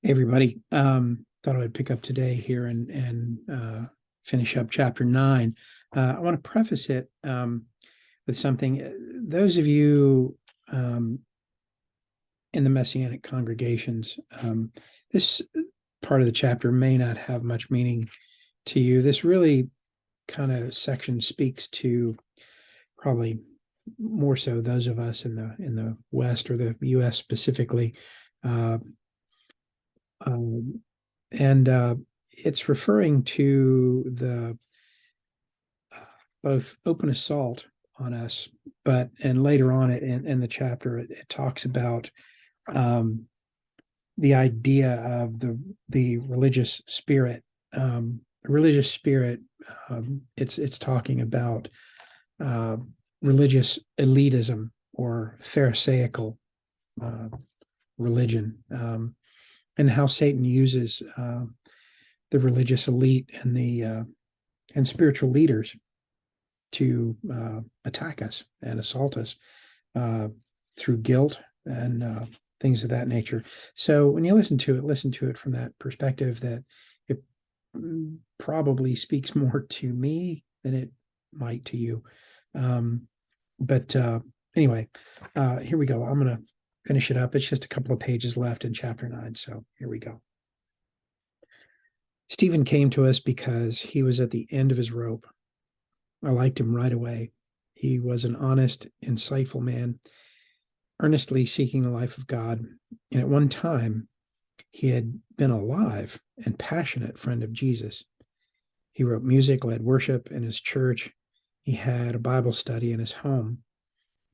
Hey everybody. Thought I would pick up today here and finish up chapter 9. I want to preface it with something. Those of you in the Messianic congregations, this part of the chapter may not have much meaning to you. This really kind of section speaks to probably more so those of us in the West or the U.S. specifically. Uh, um, and it's referring to the both open assault on us, but and later on in the chapter it talks about um, the idea of the religious spirit. Religious spirit. It's talking about uh, religious elitism or Pharisaical uh, religion, and how Satan uses the religious elite and spiritual leaders to attack us and assault us uh, through guilt and things of that nature. So when you listen to it from that perspective that it probably speaks more to me than it might to you. But anyway, here we go. I'm going to finish it up. It's just a couple of pages left in chapter 9. So here we go. Stephen came to us because he was at the end of his rope. I liked him right away. He was an honest, insightful man, earnestly seeking the life of God. And at one time, he had been a live and passionate friend of Jesus. He wrote music, led worship in his church. He had a Bible study in his home.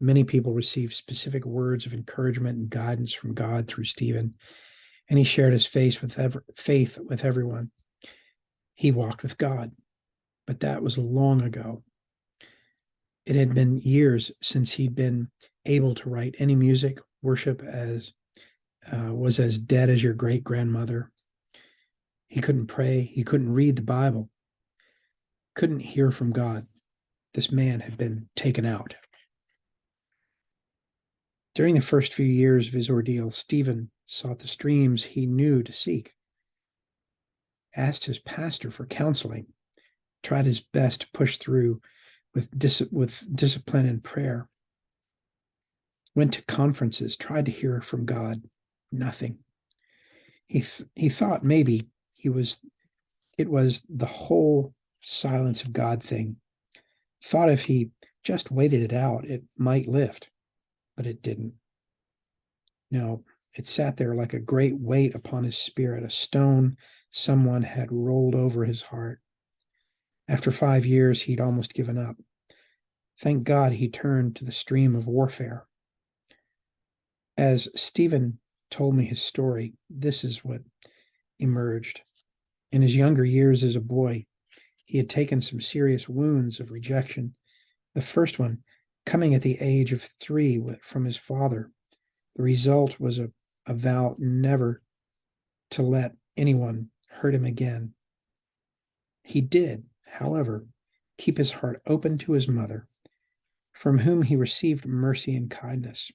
Many people received specific words of encouragement and guidance from God through Stephen, and he shared his faith with everyone. He walked with God, but that was long ago. It had been years since he'd been able to write any music. Worship as was as dead as your great grandmother. He couldn't pray. He couldn't read the Bible. Couldn't hear from God. This man had been taken out. During the first few years of his ordeal, Stephen sought the streams he knew to seek, asked his pastor for counseling, tried his best to push through with discipline and prayer, went to conferences, tried to hear from God. Nothing. He thought maybe it was the whole silence of God thing. Thought if he just waited it out, it might lift, but it didn't. No, it sat there like a great weight upon his spirit, a stone someone had rolled over his heart. After 5 years, he'd almost given up. Thank God he turned to the stream of warfare. As Stephen told me his story, this is what emerged. In his younger years as a boy, he had taken some serious wounds of rejection. The first one coming at the age of 3 from his father. The result was a vow never to let anyone hurt him again. He did, however, keep his heart open to his mother, from whom he received mercy and kindness.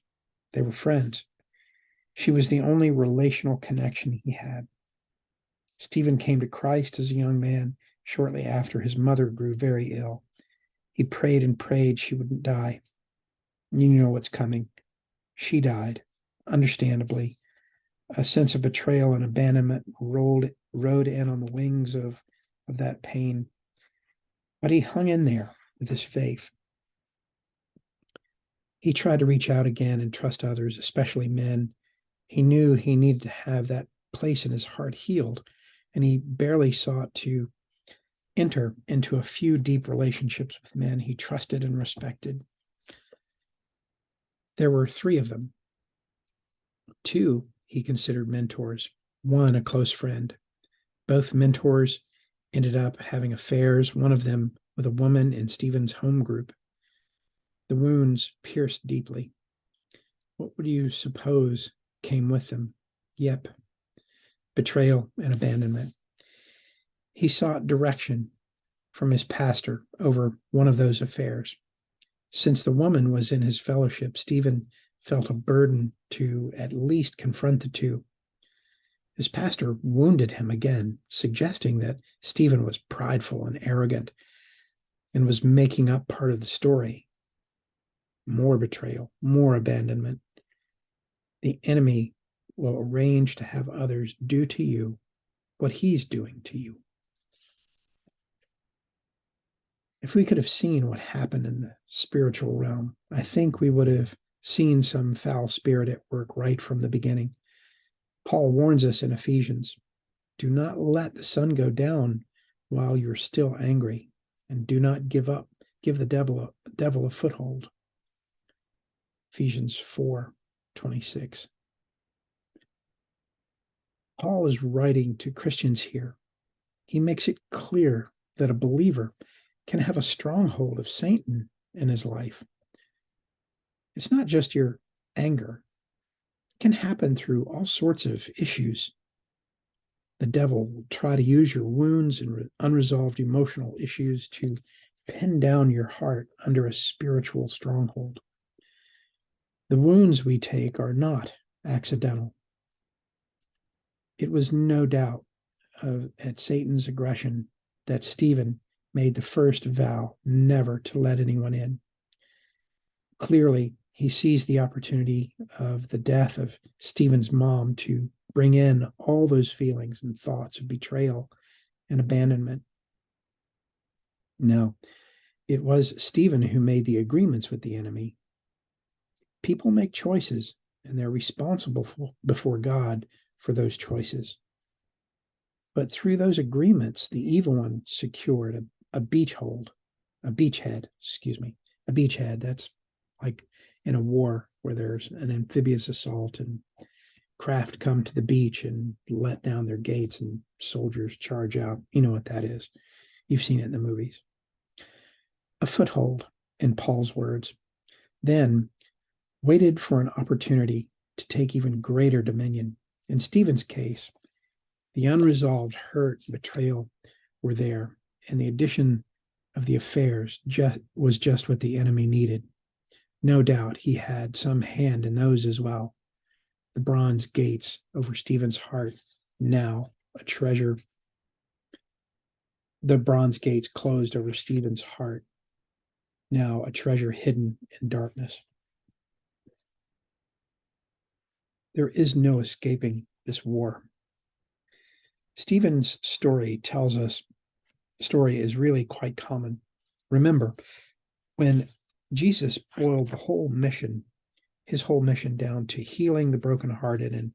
They were friends. She was the only relational connection he had. Stephen came to Christ as a young man shortly after his mother grew very ill. He prayed and prayed she wouldn't die. You know what's coming. She died, understandably. A sense of betrayal and abandonment rode in on the wings of that pain. But he hung in there with his faith. He tried to reach out again and trust others, especially men. He knew he needed to have that place in his heart healed, and he barely sought to enter into a few deep relationships with men he trusted and respected. There were 3 of them. 2 he considered mentors, 1 a close friend. Both mentors ended up having affairs, one of them with a woman in Stephen's home group. The wounds pierced deeply. What would you suppose came with them? Yep, betrayal and abandonment. He sought direction from his pastor over one of those affairs. Since the woman was in his fellowship, Stephen felt a burden to at least confront the 2. His pastor wounded him again, suggesting that Stephen was prideful and arrogant and was making up part of the story. More betrayal, more abandonment. The enemy will arrange to have others do to you what he's doing to you. If we could have seen what happened in the spiritual realm, I think we would have seen some foul spirit at work right from the beginning. Paul warns us in Ephesians, do not let the sun go down while you're still angry, and do not give the devil a foothold. Ephesians 4:26. Paul is writing to Christians here. He makes it clear that a believer can have a stronghold of Satan in his life. It's not just your anger. It can happen through all sorts of issues. The devil will try to use your wounds and unresolved emotional issues to pin down your heart under a spiritual stronghold. The wounds we take are not accidental. It was no doubt at Satan's aggression that Stephen made the first vow never to let anyone in. Clearly, he seized the opportunity of the death of Stephen's mom to bring in all those feelings and thoughts of betrayal and abandonment. No, it was Stephen who made the agreements with the enemy. People make choices, and they're responsible before God for those choices. But through those agreements, the evil one secured a beachhead. That's like in a war where there's an amphibious assault and craft come to the beach and let down their gates and soldiers charge out. You know what that is. You've seen it in the movies. A foothold, in Paul's words. Then waited for an opportunity to take even greater dominion. In Stephen's case, the unresolved hurt and betrayal were there, and the addition of the affairs was just what the enemy needed. No doubt he had some hand in those as well. The bronze gates over Stephen's heart, now a treasure. The bronze gates closed over Stephen's heart, now a treasure hidden in darkness. There is no escaping this war. Stephen's story is really quite common. Remember, when Jesus boiled his whole mission down to healing the brokenhearted and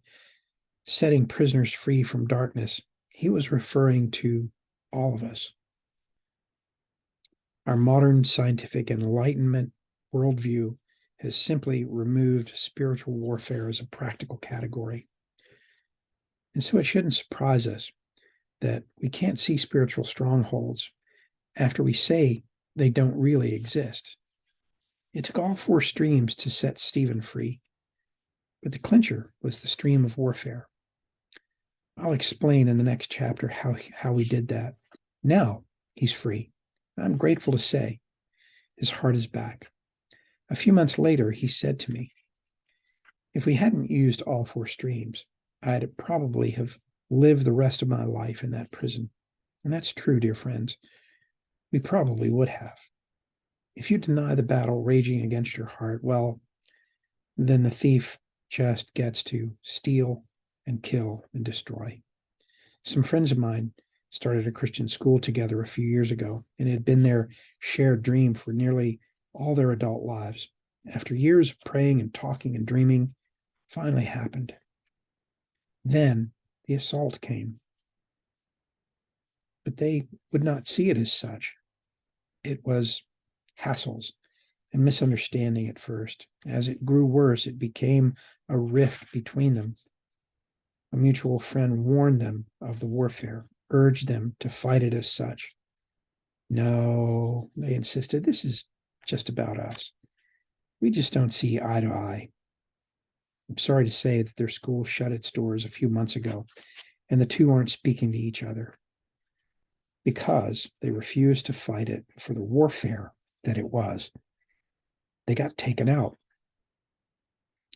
setting prisoners free from darkness, he was referring to all of us. Our modern scientific enlightenment worldview has simply removed spiritual warfare as a practical category. And so it shouldn't surprise us that we can't see spiritual strongholds after we say they don't really exist. It took all four streams to set Stephen free, but the clincher was the stream of warfare. I'll explain in the next chapter how we did that. Now he's free. I'm grateful to say his heart is back. A few months later, he said to me, if we hadn't used all four streams, I'd probably have lived the rest of my life in that prison. And that's true, dear friends. We probably would have. If you deny the battle raging against your heart, well, then the thief just gets to steal and kill and destroy. Some friends of mine started a Christian school together a few years ago, and it had been their shared dream for nearly all their adult lives. After years of praying and talking and dreaming, finally happened. Then the assault came. But they would not see it as such. It was hassles and misunderstanding at first. As it grew worse, it became a rift between them. A mutual friend warned them of the warfare, urged them to fight it as such. No, they insisted, this is just about us. We just don't see eye to eye. I'm sorry to say that their school shut its doors a few months ago, and the two aren't speaking to each other because they refused to fight it for the warfare that it was. They got taken out.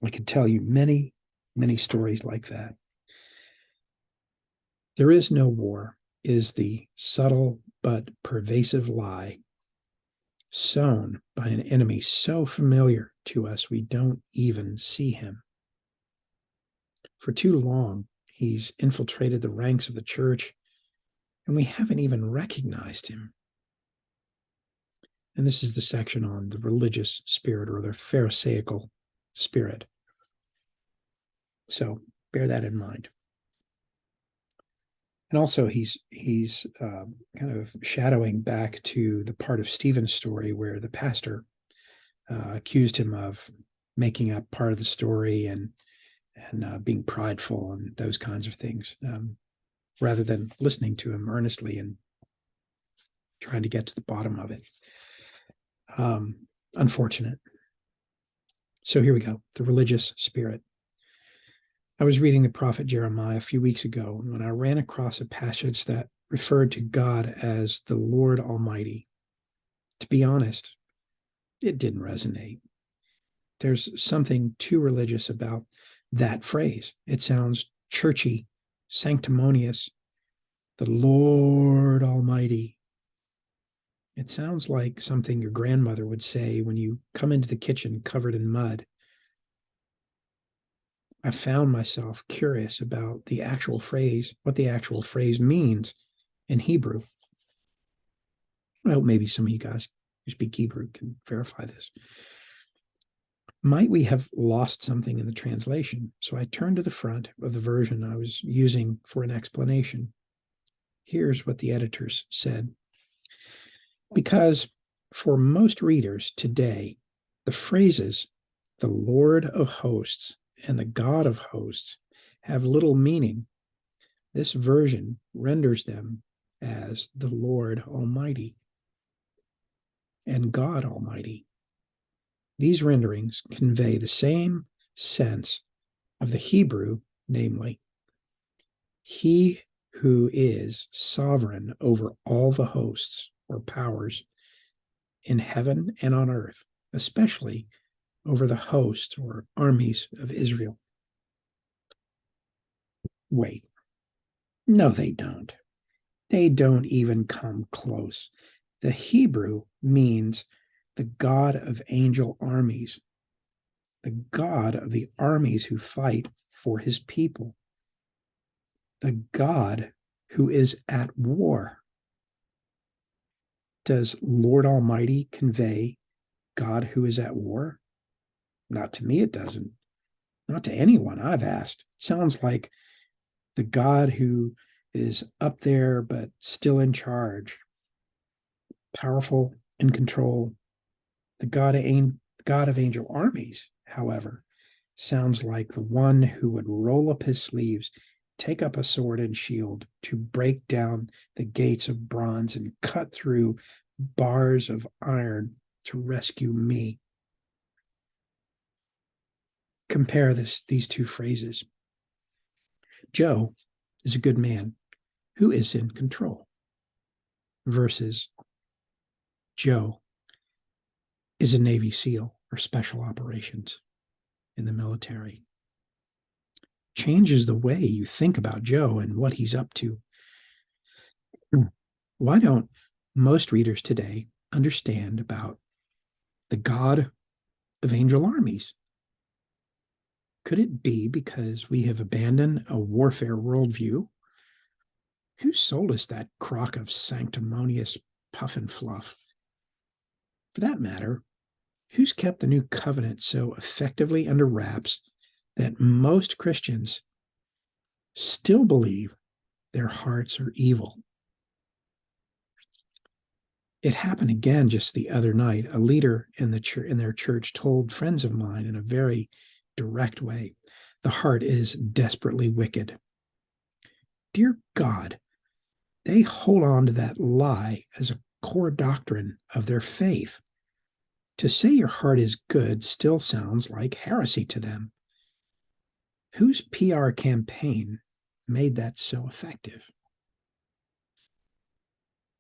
I could tell you many, many stories like that. There is no war is the subtle but pervasive lie sown by an enemy so familiar to us we don't even see him. For too long, he's infiltrated the ranks of the church, and we haven't even recognized him. And this is the section on the religious spirit, or the Pharisaical spirit. So bear that in mind. And also, he's kind of shadowing back to the part of Stephen's story where the pastor accused him of making up part of the story and being prideful and those kinds of things, rather than listening to him earnestly and trying to get to the bottom of it. Unfortunate. So here we go, the religious spirit. I was reading the prophet Jeremiah a few weeks ago when I ran across a passage that referred to God as the Lord Almighty. To be honest, it didn't resonate. There's something too religious about that phrase. It sounds churchy, sanctimonious, the Lord Almighty. It sounds like something your grandmother would say when you come into the kitchen covered in mud. I found myself curious about the actual phrase, what the actual phrase means in Hebrew. I hope maybe some of you guys who speak Hebrew can verify this. Might we have lost something in the translation? So I turned to the front of the version I was using for an explanation. Here's what the editors said. Because for most readers today, the phrases, the Lord of hosts and the God of hosts, have little meaning. This version renders them as the Lord Almighty and God Almighty. These renderings convey the same sense of the Hebrew, namely, He who is sovereign over all the hosts or powers in heaven and on earth, especially over the hosts or armies of Israel. Wait, no, they don't. They don't even come close. The Hebrew means the God of angel armies, the God of the armies who fight for his people, the God who is at war. Does Lord Almighty convey God who is at war? Not to me, it doesn't. Not to anyone I've asked. It sounds like the God who is up there but still in charge, powerful, in control. The God of angel armies, however, sounds like the one who would roll up his sleeves, take up a sword and shield to break down the gates of bronze and cut through bars of iron to rescue me. Compare these two phrases. Joe is a good man who is in control versus Joe is a Navy SEAL or special operations in the military. Changes the way you think about Joe and what he's up to. Why don't most readers today understand about the God of angel armies? Could it be because we have abandoned a warfare worldview? Who sold us that crock of sanctimonious puff and fluff? For that matter, who's kept the new covenant so effectively under wraps that most Christians still believe their hearts are evil? It happened again just the other night. A leader in their church told friends of mine in a very direct way, the heart is desperately wicked. Dear God, they hold on to that lie as a core doctrine of their faith. To say your heart is good still sounds like heresy to them. Whose PR campaign made that so effective?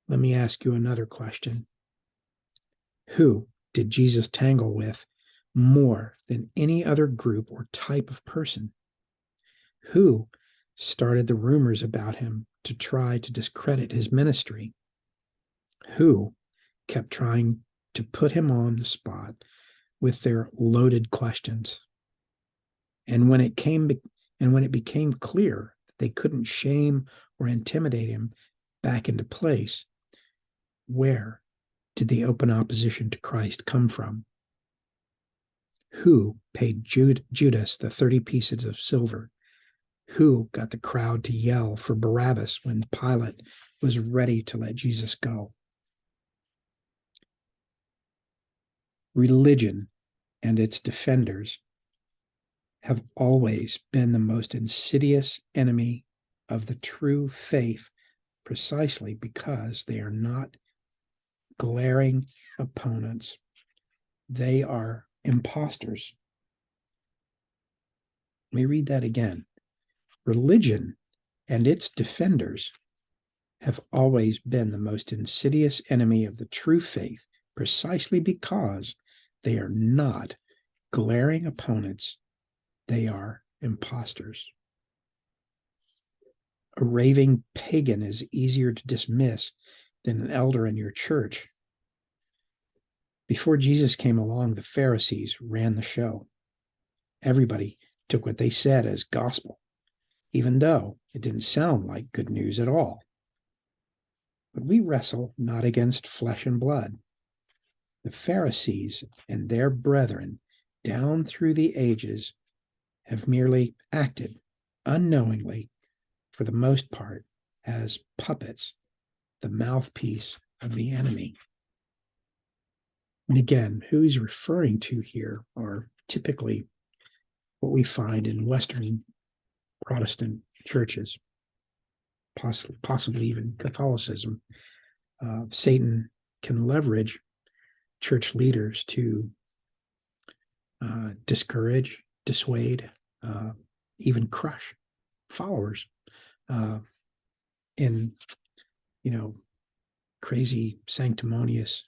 Let me ask you another question. Who did Jesus tangle with more than any other group or type of person? Who started the rumors about him to try to discredit his ministry. Who kept trying to put him on the spot with their loaded questions. And when it became clear that they couldn't shame or intimidate him back into place, where did the open opposition to Christ come from? Who paid Judas the 30 pieces of silver? Who got the crowd to yell for Barabbas when Pilate was ready to let Jesus go? Religion and its defenders have always been the most insidious enemy of the true faith, precisely because they are not glaring opponents. They are imposters. Let me read that again. Religion and its defenders have always been the most insidious enemy of the true faith, precisely because they are not glaring opponents. They are imposters. A raving pagan is easier to dismiss than an elder in your church. Before Jesus came along, the Pharisees ran the show. Everybody took what they said as gospel, even though it didn't sound like good news at all. But we wrestle not against flesh and blood. The Pharisees and their brethren down through the ages have merely acted unknowingly, for the most part, as puppets, the mouthpiece of the enemy. And again, who he's referring to here are typically what we find in Western Protestant churches, possibly even Catholicism. Satan can leverage church leaders to discourage, dissuade, even crush followers in, crazy sanctimonious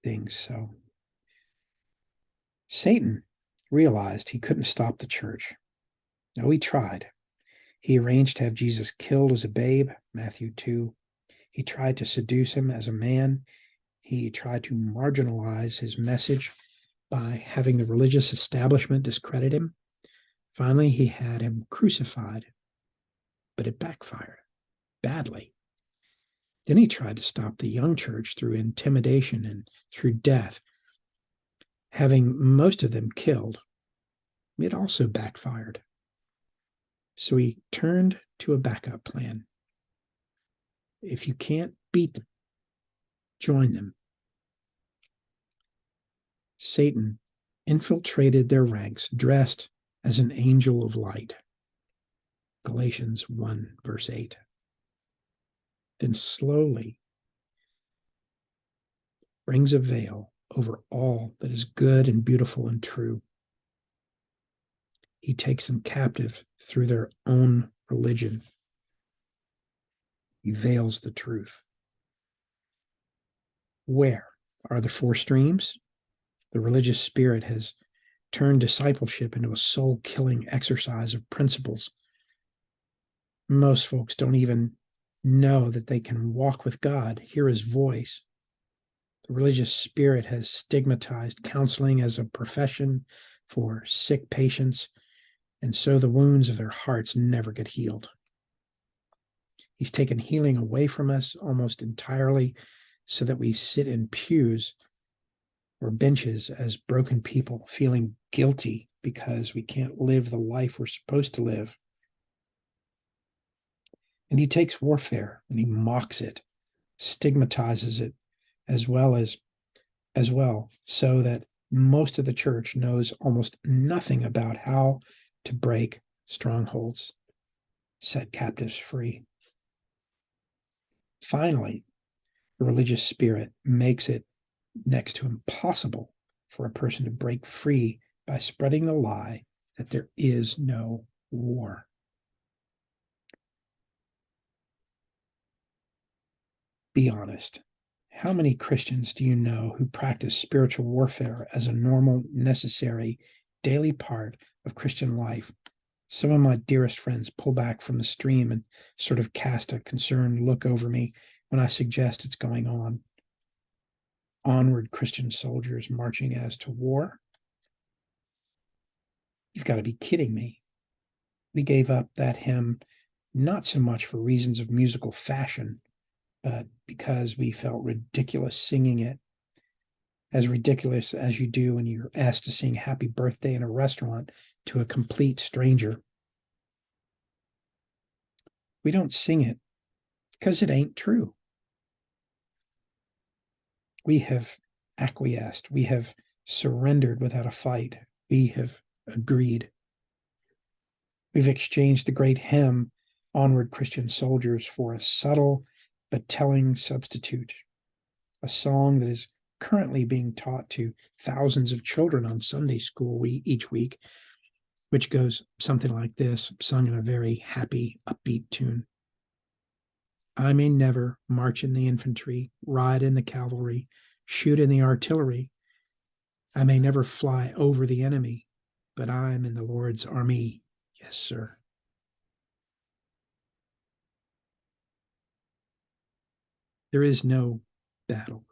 things. So Satan realized he couldn't stop the church. No, he tried. He arranged to have Jesus killed as a babe, Matthew 2. He tried to seduce him as a man. He tried to marginalize his message by having the religious establishment discredit him. Finally, he had him crucified, but it backfired badly. Then he tried to stop the young church through intimidation and through death, having most of them killed. It also backfired. So he turned to a backup plan. If you can't beat them, join them. Satan infiltrated their ranks dressed as an angel of light. Galatians 1, verse 8. Then slowly brings a veil over all that is good and beautiful and true. He takes them captive through their own religion. He veils the truth. Where are the four streams? The religious spirit has turned discipleship into a soul-killing exercise of principles. Most folks don't even know that they can walk with God, hear his voice. The religious spirit has stigmatized counseling as a profession for sick patients, and so the wounds of their hearts never get healed. He's taken healing away from us almost entirely so that we sit in pews or benches as broken people, feeling guilty because we can't live the life we're supposed to live. And he takes warfare and he mocks it, stigmatizes it as well, so that most of the church knows almost nothing about how to break strongholds, set captives free. Finally, the religious spirit makes it next to impossible for a person to break free by spreading the lie that there is no war. Be honest. How many Christians do you know who practice spiritual warfare as a normal, necessary, daily part of Christian life. Some of my dearest friends pull back from the stream and sort of cast a concerned look over me when I suggest it's going on. Onward, Christian soldiers marching as to war. You've got to be kidding me. We gave up that hymn not so much for reasons of musical fashion, but because we felt ridiculous singing it, as ridiculous as you do when you're asked to sing Happy Birthday in a restaurant to a complete stranger. We don't sing it because it ain't true. We have acquiesced. We have surrendered without a fight. We have agreed. We've exchanged the great hymn, Onward Christian Soldiers, for a subtle but telling substitute, a song that is currently being taught to thousands of children on Sunday school each week, which goes something like this, sung in a very happy, upbeat tune. I may never march in the infantry, ride in the cavalry, shoot in the artillery. I may never fly over the enemy, but I'm in the Lord's army. Yes, sir. There is no battle.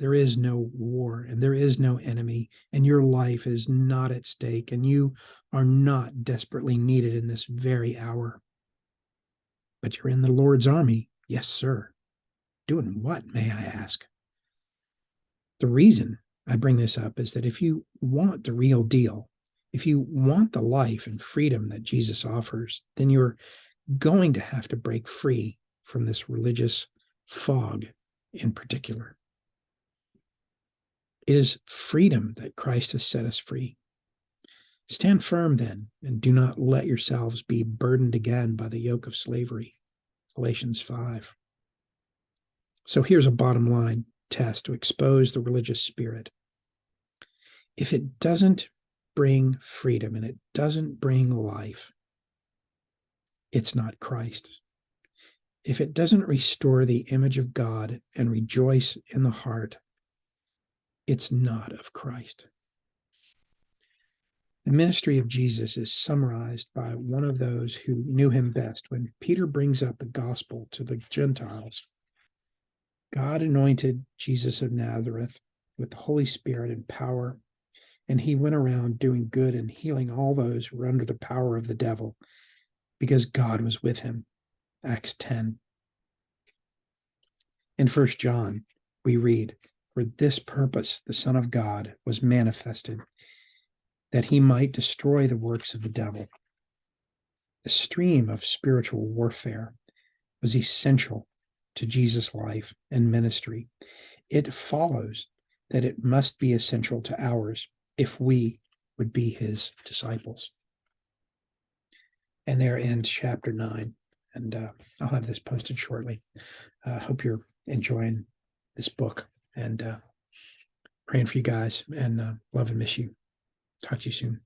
There is no war, and there is no enemy, and your life is not at stake, and you are not desperately needed in this very hour. But you're in the Lord's army. Yes, sir. Doing what, may I ask? The reason I bring this up is that if you want the real deal, if you want the life and freedom that Jesus offers, then you're going to have to break free from this religious fog in particular. It is freedom that Christ has set us free. Stand firm then, and do not let yourselves be burdened again by the yoke of slavery. Galatians 5. So here's a bottom line test to expose the religious spirit. If it doesn't bring freedom and it doesn't bring life, it's not Christ. If it doesn't restore the image of God and rejoice in the heart, it's not of Christ. The ministry of Jesus is summarized by one of those who knew him best when Peter brings up the gospel to the Gentiles. God anointed Jesus of Nazareth with the Holy Spirit and power, and he went around doing good and healing all those who were under the power of the devil, because God was with him. Acts 10. In 1 John, we read, for this purpose the Son of God was manifested, that he might destroy the works of the devil. The stream of spiritual warfare was essential to Jesus' life and ministry. It follows that it must be essential to ours if we would be his disciples. And there ends chapter 9. And I'll have this posted shortly. Hope you're enjoying this book, and praying for you guys, and love and miss you. Talk to you soon.